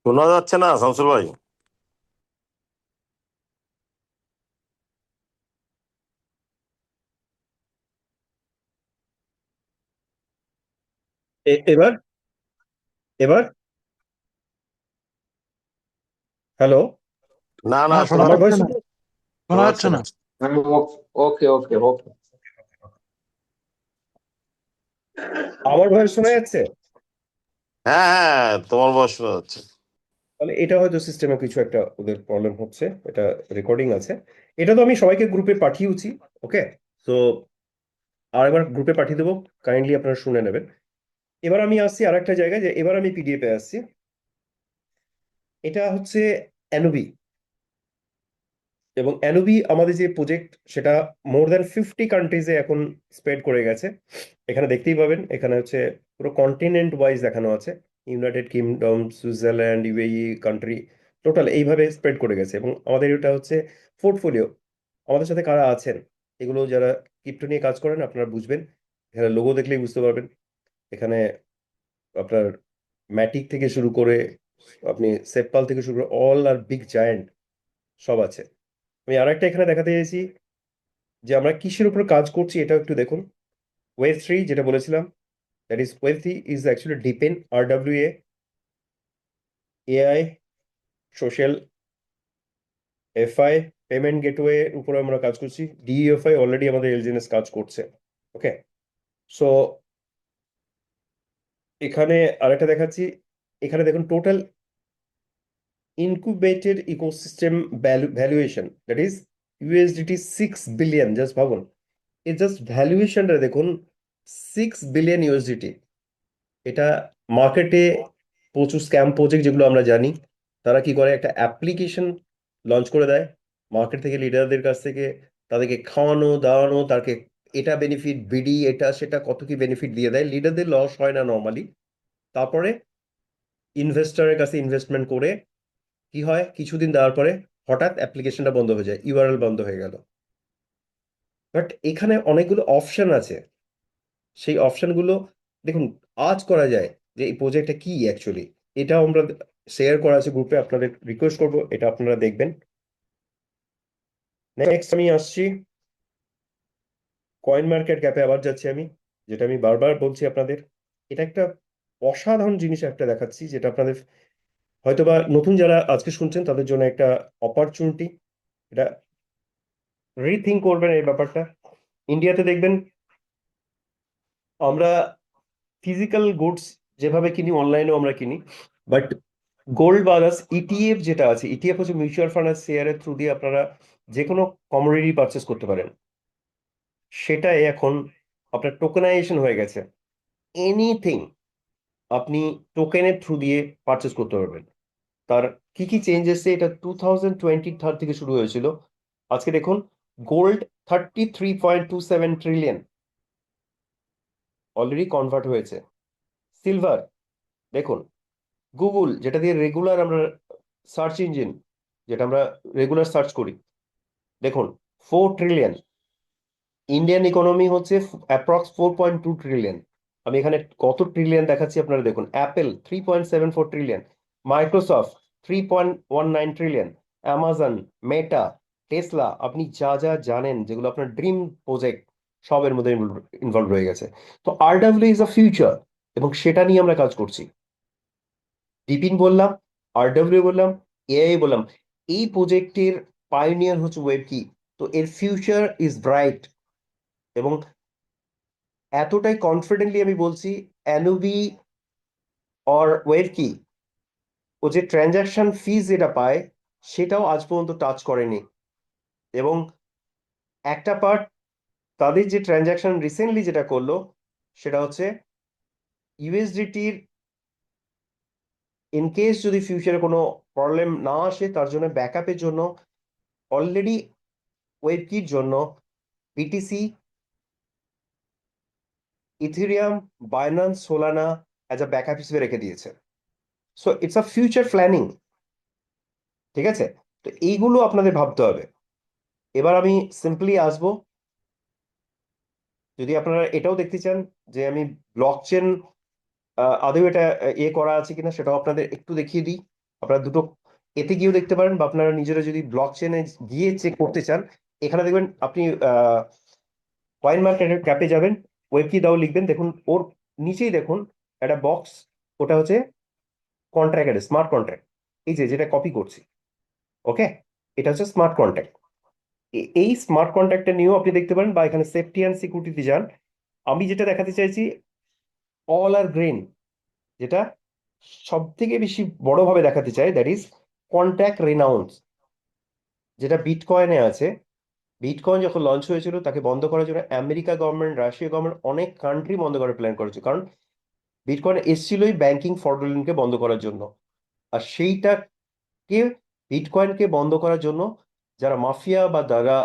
শোনা যাচ্ছে না শামসুল ভাই? এবার এবার হ্যালো, না না, না, শোনা আমার যাচ্ছে ভয়েস না, শোনা শোনা যাচ্ছে যাচ্ছে না। না। ওকে ওকে ওকে। আমার ভয়েস শোনা যাচ্ছে? হ্যাঁ হ্যাঁ, তোমার বয়স শোনা যাচ্ছে। তাহলে এটা হয়তো সিস্টেমে কিছু একটা ওদের প্রবলেম হচ্ছে, এটা রেকর্ডিং আছে। এটা তো আমি সবাইকে গ্রুপে পাঠিয়েছি। ওকে, তো আরেকবার গ্রুপে পাঠিয়ে দেবো, কাইন্ডলি আপনারা শুনে নেবেন। এবার আমি আসছি আর একটা জায়গায়, যে এবার আমি পিডিএফে আসছি। এটা হচ্ছে অ্যানুবি, এবং অ্যানুবি আমাদের যে প্রজেক্ট সেটা মোর দ্যান 50 কান্ট্রিজে এখন স্প্রেড করে গেছে। এখানে দেখতেই পাবেন, এখানে হচ্ছে পুরো কন্টিনেন্ট ওয়াইজ দেখানো আছে, United kingdom, Switzerland, UAE country, total এইভাবে স্প্রেড করে গেছে। এবং আমাদের এটা হচ্ছে পোর্টফোলিও। আমাদের সাথে কারা আছেন, এগুলো যারা ক্রিপ্টো নিয়ে কাজ করেন আপনারা বুঝবেন, এখানে লোগো দেখলেই বুঝতে পারবেন। এখানে আপনার ম্যাটিক থেকে শুরু করে, আপনি সেপপাল থেকে শুরু করে অল আর বিগ জায়ান্ট সব আছে। আমি আর একটা এখানে দেখাতে চাইছি যে আমরা কিসের উপর কাজ করছি, এটাও একটু দেখুন। ওয়েব থ্রি যেটা বলেছিলাম, that is web three is actually depend RWA, AI, social, FI, payment gateway উপরে আমরা কাজ করছি। ডিইএফআই অলরেডি আমাদের এলজিএনএস কাজ করছে। ওকে, সো এখানে আরেকটা দেখাচ্ছি। এখানে দেখুন total incubated ecosystem valuation, that is USDT 6 billion. Just ভাবুন, এই জাস্ট ভ্যালুয়েশনটা দেখুন, 6 বিলিয়ন ইউএসডিটি। এটা মার্কেটে প্রচুর স্ক্যাম প্রজেক্ট যেগুলো আমরা জানি, তারা কি করে, একটা অ্যাপ্লিকেশন লঞ্চ করে দেয়, মার্কেট থেকে লিডারদের কাছ থেকে তাদেরকে খাওয়ানো দাওয়ানো, তাকে এটা বেনিফিট, বিডি, এটা সেটা কত কি বেনিফিট দিয়ে দেয়, লিডারদের লস হয় না নর্মালি। তারপরে ইনভেস্টরের কাছে ইনভেস্টমেন্ট করে কি হয়, কিছুদিন দেওয়ার পরে হঠাৎ অ্যাপ্লিকেশনটা বন্ধ হয়ে যায়, ইউআরএল বন্ধ হয়ে গেল। বাট এখানে অনেকগুলো অপশন আছে, সেই অপশনগুলো দেখুন, আজ করা যায় যে এই প্রজেক্টটা কি অ্যাকচুয়ালি, এটাও আমরা শেয়ার করা আছে গ্রুপে, আপনাদের রিকোয়েস্ট করবো এটা আপনারা দেখবেন। নেক্সট আমি আসছি কয়েন মার্কেট ক্যাপে, আবার যাচ্ছি আমি, যেটা আমি বারবার বলছি আপনাদের। এটা একটা অসাধারণ জিনিস একটা দেখাচ্ছি, যেটা আপনাদের হয়তোবা নতুন যারা আজকে শুনছেন তাদের জন্য একটা অপরচুনিটি। এটা রিথিঙ্ক করবেন এই ব্যাপারটা। ইন্ডিয়াতে দেখবেন আমরা ফিজিক্যাল গুডস যেভাবে কিনি, অনলাইনেও আমরা কিনি, বাট গোল্ড বাজাস ইটিএফ যেটা আছে, ইটিএফ হচ্ছে মিউচুয়াল ফান্ড আর শেয়ারের থ্রু দিয়ে আপনারা যে কোনো কমোডিটি পারচেস করতে পারেন। সেটাই এখন আপনার টোকেনাইজেশন হয়ে গেছে। এনিথিং আপনি টোকেনের থ্রু দিয়ে পারচেস করতে পারবেন। তার কি কি চেঞ্জ এসছে, এটা 2023 থেকে শুরু হয়েছিল। আজকে দেখুন, গোল্ড 33.27 ট্রিলিয়ন অলরেডি কনভার্ট হয়েছে। সিলভার দেখুন, গুগল যেটা দিয়ে রেগুলার আমরা সার্চ ইঞ্জিন, যেটা আমরা রেগুলার সার্চ করি, দেখুন 4 ট্রিলিয়ন। ইন্ডিয়ান ইকোনমি হচ্ছে অ্যাপ্রক্স 4.2 ট্রিলিয়ন। আমি এখানে কত ট্রিলিয়ন দেখাচ্ছি আপনারা দেখুন। Apple 3.74 trillion, Microsoft 3.19 trillion, Amazon, Meta, Tesla, আপনি যা যা জানেন যেগুলো আপনার ড্রিম প্রজেক্ট, সবের মধ্যে ইনভলভ হয়ে গেছে। তো আরডব্লিউ ইজ আ ফিউচার, এবং সেটা নিয়ে আমরা কাজ করছি। বিপিন বললাম, আরডব্লিউ বললাম, এআই বললাম, এই প্রজেক্টের পাইনিয়ার হচ্ছে ওয়েব কি। তো এর ফিউচার ইজ ব্রাইট, এবং এতটাই কনফিডেন্টলি আমি বলছি, অ্যানুবি অর ওয়েব কি ও যে ট্রানজাকশন ফিজ যেটা পায় সেটাও আজ পর্যন্ত টাচ করেনি। এবং একটা পার্ট, তাদের যে ট্রানজাকশন রিসেন্টলি যেটা করলো সেটা হচ্ছে ইউএসডিটির ইন কেস যদি ফিউচারে কোনো প্রবলেম না আসে তার জন্য ব্যাকআপের জন্য অলরেডি ওয়েব কির জন্য BTC, Ethereum, Binance, Solana as a backup হিসেবে রেখে দিয়েছে। So it's a future planning. ঠিক আছে, তো এইগুলো আপনাদের ভাবতে হবে। এবার আমি সিম্পলি আসবো, যদি আপনারা এটাও দেখতে চান যে আমি ব্লক চেন আদৌ এটা করা আছে কিনা, সেটাও আপনাদের একটু দেখিয়ে দিই। আপনারা দুটো এতে গিয়েও দেখতে পারেন, বা আপনারা নিজেরা যদি ব্লক চেনে গিয়ে চেক করতে চান, এখানে দেখবেন আপনি কয়েন মার্কেটের ক্যাপে যাবেন, ওয়েব কি দাও লিখবেন, দেখুন ওর নিচেই দেখুন একটা বক্স, ওটা হচ্ছে কন্ট্রাক্ট, স্মার্ট কন্ট্রাক্ট। এই যে যেটা কপি করছি, ওকে, এটা হচ্ছে স্মার্ট কন্ট্রাক্ট। এই স্মার্ট কন্ট্রাক্টটা নিয়েও আপনি দেখতে পারেন, বা এখানে সেফটি অ্যান্ড সিকিউরিটিতে যান। আমি যেটা দেখাতে চাইছি, অল আর গ্রেন, যেটা সব থেকে বেশি বড়ভাবে দেখাতে চাই, দ্যাট ইজ কন্ট্রাক্ট রেনাউন্স, যেটা বিটকয়েনে আছে। বিটকয়েন যখন লঞ্চ হয়েছিল তাকে বন্ধ করার জন্য আমেরিকা গভর্নমেন্ট, রাশিয়া গভর্নমেন্ট, অনেক কান্ট্রি বন্ধ করার প্ল্যান করেছে, কারণ বিটকয়েন এসেছিলই ব্যাংকিং ফ্রডুলেন্টকে বন্ধ করার জন্য। আর সেইটাকে, বিটকয়েনকে বন্ধ করার জন্য যারা মাফিয়া বা যারা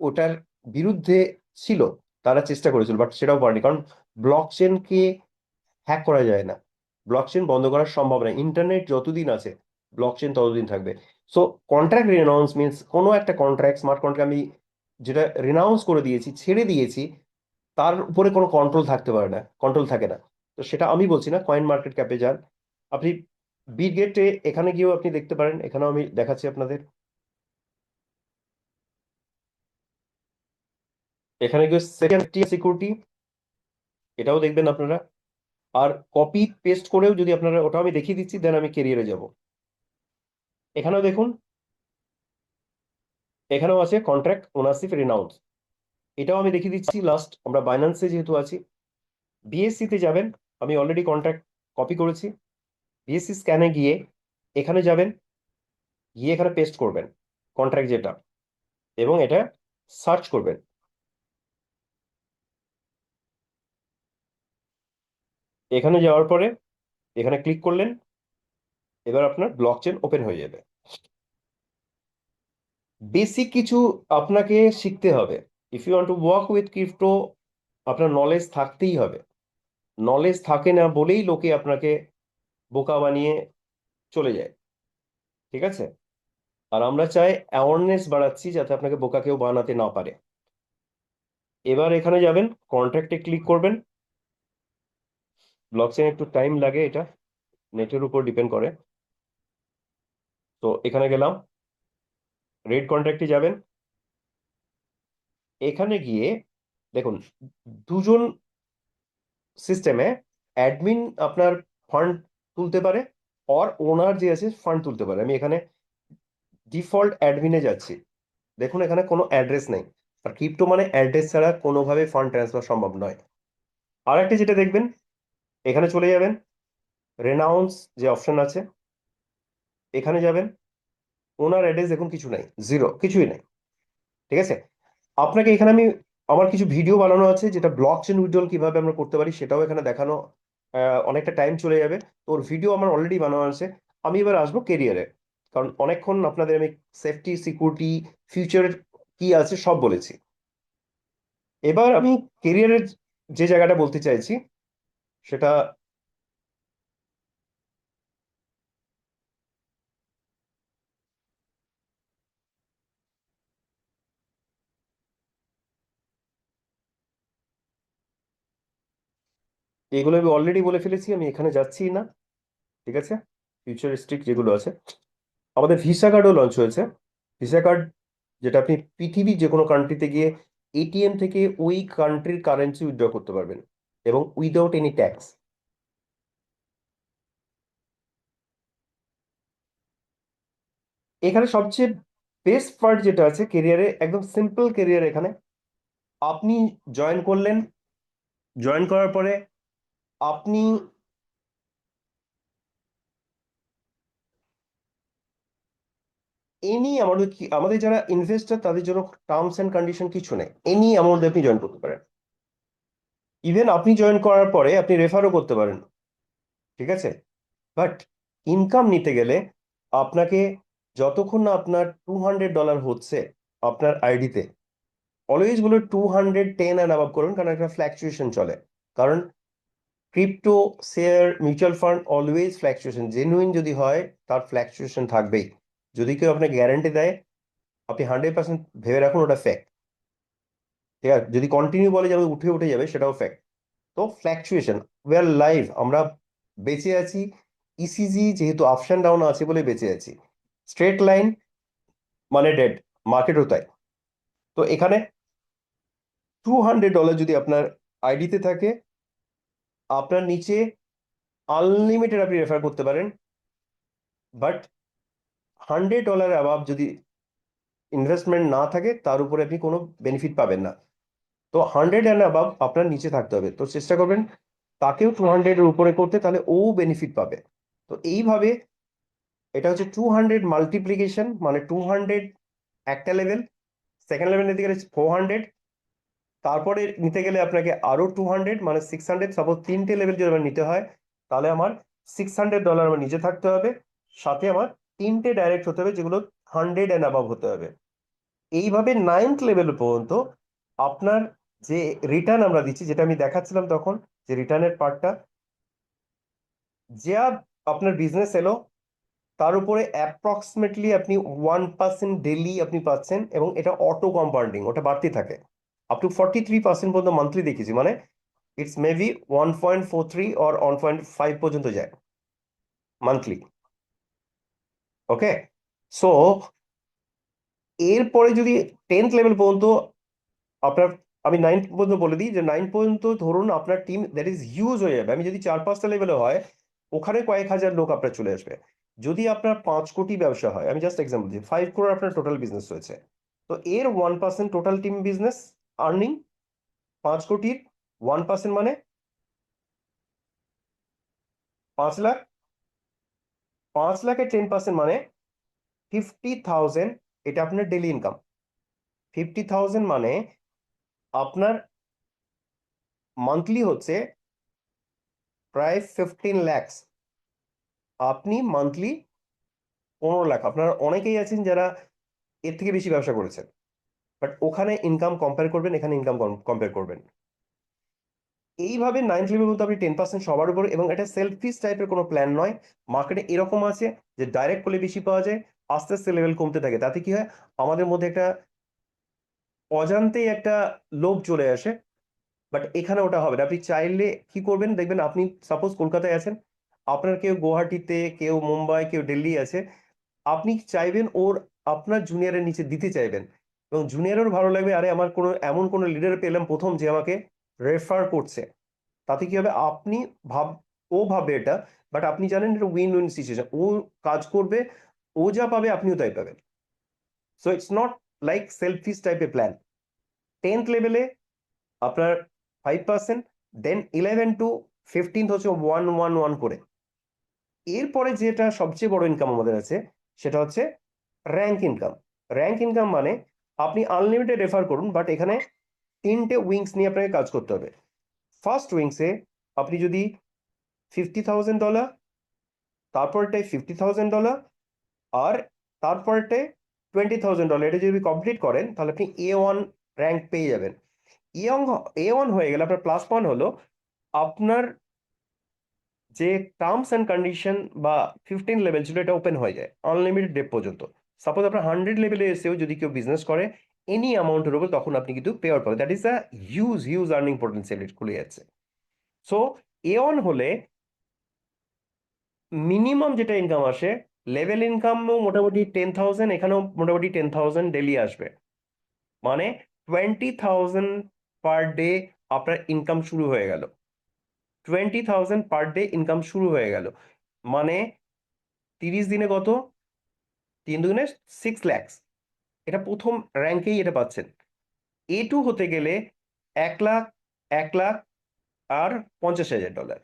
ওটার বিরুদ্ধে ছিল তারা চেষ্টা করেছিল, বাট সেটাও পারেনি, কারণ ব্লক চেনকে হ্যাক করা যায় না, ব্লক চেন বন্ধ করা সম্ভব না। ইন্টারনেট যতদিন আছে ব্লক চেন ততদিন থাকবে। সো কন্ট্রাক্ট রিনাউন্স মিনস কোনো একটা কন্ট্রাক্ট, স্মার্ট কন্ট্রাক্ট আমি যেটা রিনাউন্স করে দিয়েছি, ছেড়ে দিয়েছি, তার উপরে কোনো কন্ট্রোল থাকতে পারে না, কন্ট্রোল থাকে না। তো সেটা আমি বলছি না, কয়েন মার্কেট ক্যাপে যান আপনি, বিটগেটে এখানে গিয়েও আপনি দেখতে পারেন, এখানেও আমি দেখাচ্ছি আপনাদের। এখানে গিয়ে সেফটি সিকিউরিটি, এটাও দেখবেন আপনারা। আর কপি পেস্ট করেও যদি আপনারা, ওটা আমি দেখিয়ে দিচ্ছি, দেন আমি কেরিয়ারে যাব। এখানেও দেখুন, এখানেও আছে কন্ট্রাক্ট ওনারশিপ রিনাউন্স, এটাও আমি দেখিয়ে দিচ্ছি। লাস্ট আমরা বাইন্যান্সে যেহেতু আছি, বিএসসি তে যাবেন, আমি অলরেডি কন্ট্রাক্ট কপি করেছি। বিএসসি স্ক্যানে গিয়ে এখানে যাবেন, গিয়ে এখানে পেস্ট করবেন কন্ট্রাক্ট যেটা, এবং এটা সার্চ করবেন। এখানে যাওয়ার পরে এখানে ক্লিক করলেন, এবার আপনার ব্লক চেন ওপেন হয়ে যাবে। বেসিক কিছু আপনাকে শিখতে হবে। If you want to work with crypto, আপনার নলেজ থাকতেই হবে। নলেজ থাকে না বলেই লোকে আপনাকে বোকা বানিয়ে চলে যায়। ঠিক আছে, আর আমরা চাই অ্যাওয়ারনেস বাড়াচ্ছি যাতে আপনাকে বোকা কেউ বানাতে না পারে। এবার এখানে যাবেন, কন্ট্রাক্টে ক্লিক করবেন। ব্লকচেন একটু টাইম লাগে, এটা নেটের উপর ডিপেন্ড করে। তো এখানে গেলাম, রেড কন্ট্রাক্টে যাবেন। এখানে গিয়ে দেখুন দুজন সিস্টেমে, অ্যাডমিন আপনার ফান্ড তুলতে পারে, আর ওনার যে আছে ফান্ড তুলতে পারে। আমি এখানে ডিফল্ট অ্যাডমিনে যাচ্ছি, দেখুন এখানে কোনো অ্যাড্রেস নেই, আর ক্রিপ্টো মানে অ্যাড্রেস ছাড়া কোনোভাবে ফান্ড ট্রান্সফার সম্ভব নয়। আর একটা যেটা দেখবেন, এখানে চলে যাবেন, রেনাউন্স যে অপশন আছে, এখানে যাবেন, ওনার অ্যাড্রেস দেখুন কিছু নাই, জিরো, কিছুই নাই। ঠিক আছে, আপনাকে এখানে আমি আমার কিছু ভিডিও বানানো আছে যেটা ব্লক চেন উইথড্রল কিভাবে আমরা করতে পারি সেটাও এখানে দেখানো, অনেকটা টাইম চলে যাবে। তো ওর ভিডিও আমার অলরেডি বানানো আছে। আমি এবার আসবো কেরিয়ারে, কারণ অনেকক্ষণ আপনাদের আমি সেফটি, সিকিউরিটি, ফিউচারের কি আছে সব বলেছি। এবার আমি কেরিয়ারের যে জায়গাটা বলতে চাইছি সেটা, এগুলো আমি অলরেডি বলে ফেলেছি, আমি এখানে যাচ্ছি না। ঠিক আছে, ফিউচারিস্টিক যেগুলো আছে, আমাদের ভিসা কার্ডও লঞ্চ হয়েছে। ভিসা কার্ড যেটা আপনি পৃথিবীর যে কোনো কান্ট্রিতে গিয়ে এটিএম থেকে ওই কান্ট্রির কারেন্সি উইথড্র করতে পারবেন এবং উইদাউট এনি ট্যাক্স। এখানে সবচেয়ে বেস্ট পার্ট যেটা আছে কেরিয়ারে, একদম সিম্পল কেরিয়ার। এখানে আপনি জয়েন করলেন, জয়েন করার পরে আপনি এনি আমাদের আমাদের যারা ইনভেস্টর তাদের জন্য টার্মস এন্ড কন্ডিশন কিছু নেই, এনি অ্যামাউন্ট আপনি জয়েন করতে পারেন। ইভেন আপনি জয়েন করার পরে আপনি রেফারও করতে পারেন। ঠিক আছে, বাট ইনকাম নিতে গেলে আপনাকে, যতক্ষণ না আপনার $200 হচ্ছে আপনার আইডিতে, অলওয়েজ বলে 210 অ্যান্ড অ্যাবাভ করুন, কারণ একটা ফ্ল্যাকচুয়েশন চলে। কারণ crypto, share, mutual fund always fluctuation, genuine যদি হয় তার ফ্ল্যাকচুয়েশন থাকবেই। যদি কেউ আপনাকে গ্যারান্টি দেয়, আপনি 100% ভেবে রাখুন ওটা ফ্যাক্ট। ঠিক আছে, যদি কন্টিনিউ বলে যাবে উঠে উঠে যাবে, সেটাও ফ্যাক্ট। তো ফ্ল্যাকচুয়েশন, উই আর লাইভ, আমরা বেঁচে আছি। ইসিজি যেহেতু আপস অ্যান্ড ডাউন আছে বলে বেঁচে আছি। স্ট্রেট লাইন মানে ডেড, মার্কেটও তাই। তো এখানে $200 যদি আপনার আইডিতে থাকে, আপনার নিচে আনলিমিটেড আপনি রেফার করতে পারেন। বাট $100 অ্যাবাভ যদি ইনভেস্টমেন্ট না থাকে, তার উপরে আপনি কোনো বেনিফিট পাবেন না। তো 100 অ্যান্ড অ্যাবাভ আপনার নিচে থাকতে হবে। তো চেষ্টা করবেন তাকেও 200-এর উপরে করতে, তাহলে ও বেনিফিট পাবে। তো এইভাবে এটা হচ্ছে 200 মাল্টিপ্লিকেশন, মানে 200 একটা লেভেল, সেকেন্ড লেভেল নিতে গেলে 400, তারপরে নিতে গেলে আপনাকে আরো 200 মানে 600। সাপোজ 3টে লেভেল যদি আমার নিতে হয়, তাহলে আমার $600 আমার নিচে থাকতে হবে, সাথে আমার 3টে ডাইরেক্ট হতে হবে যেগুলো 100 অ্যান্ড অ্যাবাভ হতে হবে। এইভাবে 9th লেভেল পর্যন্ত আপনার যে রিটার্ন আমরা দিচ্ছি, যেটা আমি দেখাচ্ছিলাম তখন, যে রিটার্নের পার্টটা, যা আপনার বিজনেস এলো তার উপরে অ্যাপ্রক্সিমেটলি আপনি 1% ডেলি আপনি পাচ্ছেন, এবং এটা অটো কম্পাউন্ডিং, ওটা বাড়তে থাকে। আপ টু 43% পর্যন্ত মান্থলি দেখেছি, মানে ইটস মেবি 1.43 অর 1.5 পর্যন্ত যায় মান্থলি। ওকে, সো এরপরে যদি 10th লেভেল পর্যন্ত আপনার, আমি 9 পর্যন্ত বলে দিই, যে 9 পর্যন্ত ধরুন আপনার টিম দ্যাট ইজ হিউজ হয়ে যাবে। আমি যদি 4-5টা লেভেলে হয়, ওখানে কয়েক হাজার লোক আপনার চলে আসবে। যদি আপনার 5 কোটি ব্যবসা হয়, আমি জাস্ট এক্সাম্পল দিই, 5 crore আপনার টোটাল বিজনেস হয়েছে, তো এর 1% টোটাল টিম বিজনেস আর্নিং, 5 কোটির 1% মানে 5 লাখ। 5 লাখের 10% মানে 50,000, এটা আপনার ডেলি ইনকাম। 50,000 মানে আপনার মান্থলি হচ্ছে প্রায় 15 লাখ। আপনি মান্থলি 15 লাখ, আপনারা অনেকেই আছেন যারা এর থেকে বেশি ব্যবসা করেছেন, বাট ওখানে ইনকাম কম্পেয়ার করবেন, এখানে ইনকাম কম্পেয়ার করবেন। এইভাবে 9th লেভেল পর্যন্ত আপনি 10% সবার উপর, এবং এটা সেলফিশ টাইপের কোনো প্ল্যান নয়। মার্কেটে এরকম আছে যে ডাইরেক্ট করলে বেশি পাওয়া যায়, আস্তে আস্তে লেভেল কমতে থাকে, তাতে কি হয় আমাদের মধ্যে একটা অজান্তেই একটা লোভ চলে আসে। বাট এখানে ওটা হবে না। আপনি চাইলে কি করবেন দেখবেন, আপনি সাপোজ কলকাতায় আছেন, আপনার কেউ গুয়াহাটিতে, কেউ মুম্বাই, কেউ দিল্লি আছে, আপনি চাইবেন ওর, আপনার জুনিয়রের নিচে দিতে চাইবেন, এবং জুনিয়রেরও ভালো লাগবে, আরে আমার কোনো এমন কোনো লিডার পেলাম প্রথম যে আমাকে রেফার করছে। তাতে কি হবে, আপনি ভাব, ও ভাববে এটা, বাট আপনি জানেন এটা উইন উইন সিচুয়েশন, ও কাজ করবে, ও যা পাবে আপনিও তাই পাবেন। So it's not like selfish টাইপের প্ল্যান। 10th লেভেলে আপনার 5%, দেন 11 to 15 হচ্ছে 1-1-1 করে। এরপরে যেটা সবচেয়ে বড় ইনকাম আমাদের আছে সেটা হচ্ছে র্যাঙ্ক ইনকাম। র্যাঙ্ক ইনকাম মানে আপনি আনলিমিটেড রেফার করুন, বাট এখানে 3টে উইংস নিয়ে আপনাকে কাজ করতে হবে। ফার্স্ট উইংসে আপনি যদি $50,000, তারপরটায় $50,000, আর তারপরটায় $20,000, এটা যদি কমপ্লিট করেন তাহলে আপনি A1 র্যাঙ্ক পেয়ে যাবেন। A1 হয়ে গেলে আপনার প্লাস পয়েন্ট হলো আপনার যে টার্মস অ্যান্ড কন্ডিশন বা 15 লেভেল ছিল এটা ওপেন হয়ে যায় আনলিমিটেড ডেপ পর্যন্ত। সাপোজ আপনার 100 লেভেলে এসেও যদি কেউ বিজনেস করে এনি অ্যামাউন্টের উপর, তখন আপনি কিন্তু পে আউট পাবেন। That is a huge earning potential it খুলে যাচ্ছে। সো A1 হলে মিনিমাম যেটা ইনকাম আসে, লেভেল ইনকামও মোটামুটি 10,000, এখানেও মোটামুটি 10,000 ডেলি আসবে, মানে 20,000 পার ডে আপনার ইনকাম শুরু হয়ে গেল। 20,000 পার ডে ইনকাম শুরু হয়ে গেল, মানে 30 দিনে কত? 3 দুগুণে 6 লাখ। এটা প্রথম র্যাঙ্কেই এটা পাচ্ছেন। A2 হতে গেলে 1 লাখ, 1 লাখ আর $50,000।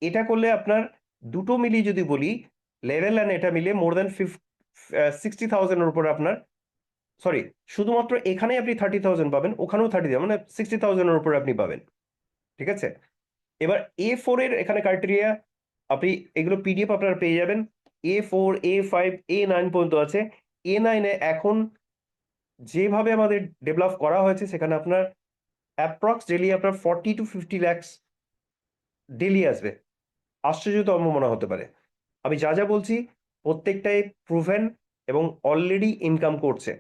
এটা করলে আপনার দুটো মিলিয়ে যদি বলি, লেভেল অ্যান্ড এটা মিলিয়ে মোর দ্যান 60,000-এর উপরে আপনার, সরি, শুধুমাত্র এখানেই আপনি 30,000 পাবেন, ওখানেও 30,000, মানে 60,000-এর উপরে আপনি পাবেন। ঠিক আছে? এবার A4 এর এখানে ক্রাইটেরিয়া, আপনি এগুলো পিডিএফ আপনারা পেয়ে যাবেন। A4, A5, A9 পর্যন্ত আছে। A9 এ এখন যেভাবে আমাদের ডেভেলপ করা হয়েছে সেখানে আপনার অ্যাপ্রক্স ডেলি আপনার 40-50 লাখ ডেলি আসবে। আশ্চর্যতম মনে হতে পারে। আমি যা যা বলছি প্রত্যেকটাই প্রুভেন এবং অলরেডি ইনকাম করছে।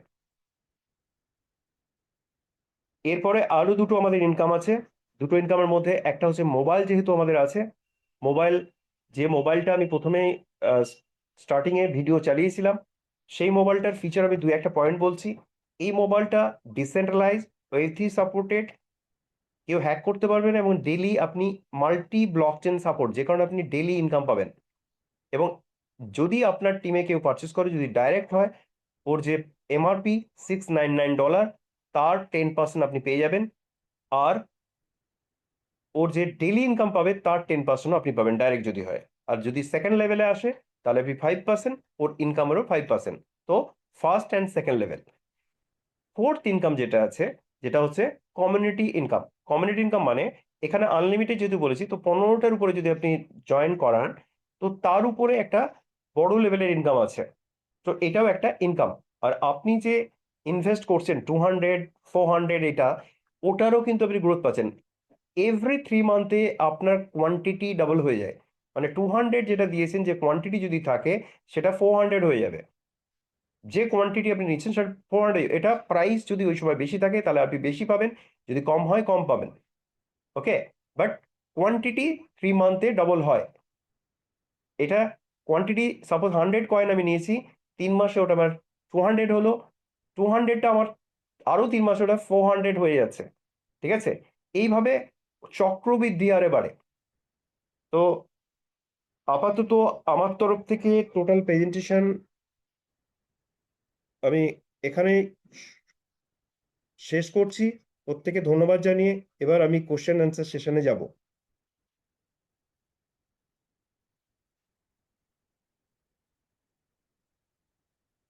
এরপরে আরো দুটো আমাদের ইনকাম আছে। দুটো ইনকামের মধ্যে একটা হচ্ছে মোবাইল, যেহেতু আমাদের আছে মোবাইল, যে মোবাইলটা আমি প্রথমে স্টার্টিং এ ভিডিও চালিয়েছিলাম, সেই মোবাইলটার ফিচার আমি দুই একটা পয়েন্ট বলছি। এই মোবাইলটা ডিসেন্ট্রালাইজ, ওয়েব3 সাপোর্টেড, কেউ হ্যাক করতে পারবে না, এবং ডেলি আপনি মাল্টি ব্লকচেন সাপোর্ট, যে কারণে আপনি ডেলি ইনকাম পাবেন। এবং যদি আপনার টিমে কেউ পারচেস করে, যদি ডাইরেক্ট হয়, ওর যে এমআরপি $699, তার 10% আপনি পেয়ে যাবেন। আর ওর যে ডেলি ইনকাম পাবে তার 10% আপনি পাবেন ডাইরেক্ট যদি হয়। আর যদি সেকেন্ড লেভেলে আসে তাহলে আপনি 5%, ওর ইনকামেরও 5%। তো first and second level. Fourth income যেটা আছে, যেটা হচ্ছে কমিউনিটি ইনকাম। কমিউনিটি ইনকাম মানে এখানে আনলিমিটেড যেহেতু বলেছি, তো 15টার উপরে যদি আপনি জয়েন করান, তো তার উপরে একটা বড় লেভেলের ইনকাম আছে। তো এটাও একটা ইনকাম। আর আপনি যে ইনভেস্ট করছেন 200, 400, এটা ওটারও কিন্তু আপনি গ্রোথ পাচ্ছেন। এভরি 3 মান্থে আপনার কোয়ান্টিটি ডাবল হয়ে যায়, মানে 200 যেটা দিয়েছেন, যে কোয়ান্টিটি যদি থাকে সেটা 400 হয়ে যাবে। যে কোয়ান্টিটি আপনি নিচ্ছেন সেটা 400। এটা প্রাইস যদি ওই সময় বেশি থাকে তাহলে আপনি বেশি পাবেন, যদি কম হয় কম পাবেন। ওকে, বাট কোয়ান্টিটি 3 মান্থে ডবল হয়। এটা কোয়ান্টিটি, সাপোজ 100 কয়েন আমি নিয়েছি, 3 মাসে ওটা আমার 200 হলো, 200টা আমার আরো 3 মাসে ওটা 400 হয়ে যাচ্ছে। ঠিক আছে? এইভাবে চক্রবৃদ্ধি হারে বাড়ে। তো আপাতত আমার তরফ থেকে টোটাল প্রেজেন্টেশন আমি এখানে শেষ করছি। প্রত্যেকে ধন্যবাদ জানিয়ে এবার আমি কোশ্চেন অ্যান্সার সেশনে যাব।